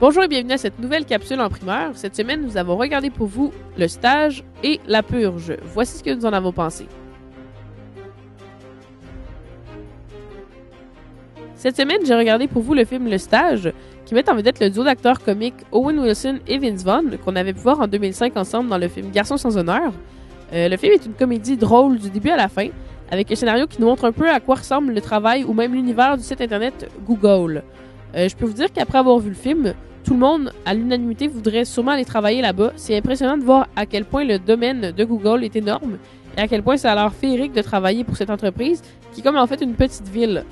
Bonjour et bienvenue à cette nouvelle capsule en primeur. Cette semaine, nous avons regardé pour vous Le Stage et La Purge. Voici ce que nous en avons pensé. Cette semaine, j'ai regardé pour vous le film Le Stage, qui met en vedette le duo d'acteurs comiques Owen Wilson et Vince Vaughn, qu'on avait pu voir en 2005 ensemble dans le film Garçons sans honneur. Le film est une comédie drôle du début à la fin, avec un scénario qui nous montre un peu à quoi ressemble le travail ou même l'univers du site internet Google. Je peux vous dire qu'après avoir vu le film, tout le monde, à l'unanimité, voudrait sûrement aller travailler là-bas. C'est impressionnant de voir à quel point le domaine de Google est énorme et à quel point ça a l'air féerique de travailler pour cette entreprise qui est comme en fait une petite ville.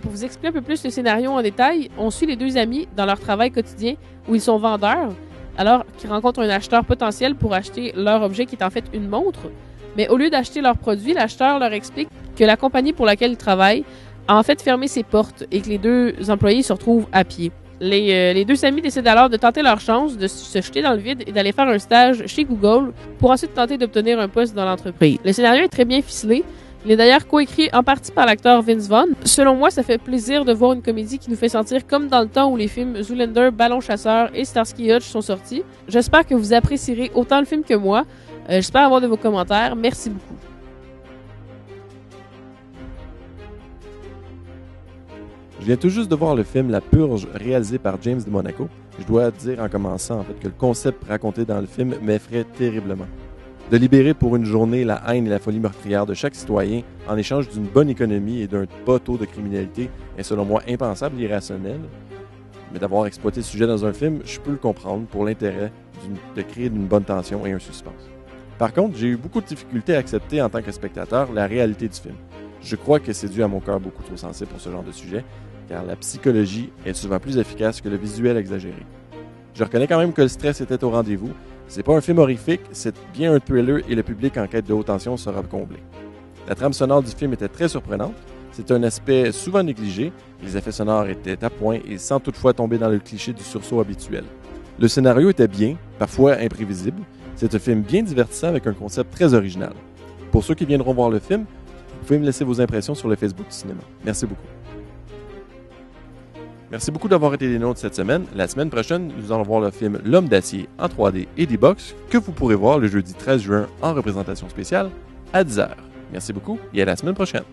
Pour vous expliquer un peu plus le scénario en détail, on suit les deux amis dans leur travail quotidien où ils sont vendeurs, alors qu'ils rencontrent un acheteur potentiel pour acheter leur objet qui est en fait une montre. Mais au lieu d'acheter leur produit, l'acheteur leur explique que la compagnie pour laquelle ils travaillent a en fait fermé ses portes et que les deux employés se retrouvent à pied. Les deux amis décident alors de tenter leur chance, de se jeter dans le vide et d'aller faire un stage chez Google pour ensuite tenter d'obtenir un poste dans l'entreprise. Le scénario est très bien ficelé. Il est d'ailleurs coécrit en partie par l'acteur Vince Vaughn. Selon moi, ça fait plaisir de voir une comédie qui nous fait sentir comme dans le temps où les films Zoolander, Ballon chasseur et Starsky Hutch sont sortis. J'espère que vous apprécierez autant le film que moi. J'espère avoir de vos commentaires. Merci beaucoup. Je viens tout juste de voir le film La Purge, réalisé par James de Monaco. Je dois dire en commençant que le concept raconté dans le film m'effraie terriblement. De libérer pour une journée la haine et la folie meurtrière de chaque citoyen en échange d'une bonne économie et d'un bas taux de criminalité est selon moi impensable et irrationnel. Mais d'avoir exploité ce sujet dans un film, je peux le comprendre pour l'intérêt de créer une bonne tension et un suspense. Par contre, j'ai eu beaucoup de difficultés à accepter en tant que spectateur la réalité du film. Je crois que c'est dû à mon cœur beaucoup trop sensible pour ce genre de sujet, car la psychologie est souvent plus efficace que le visuel exagéré. Je reconnais quand même que le stress était au rendez-vous. C'est pas un film horrifique, c'est bien un thriller et le public en quête de haute tension sera comblé. La trame sonore du film était très surprenante. C'est un aspect souvent négligé. Les effets sonores étaient à point et sans toutefois tomber dans le cliché du sursaut habituel. Le scénario était bien, parfois imprévisible. C'est un film bien divertissant avec un concept très original. Pour ceux qui viendront voir le film, vous pouvez me laisser vos impressions sur le Facebook du cinéma. Merci beaucoup. Merci beaucoup d'avoir été des nôtres cette semaine. La semaine prochaine, nous allons voir le film L'Homme d'acier en 3D et D-Box que vous pourrez voir le jeudi 13 juin en représentation spéciale à 10h. Merci beaucoup et à la semaine prochaine.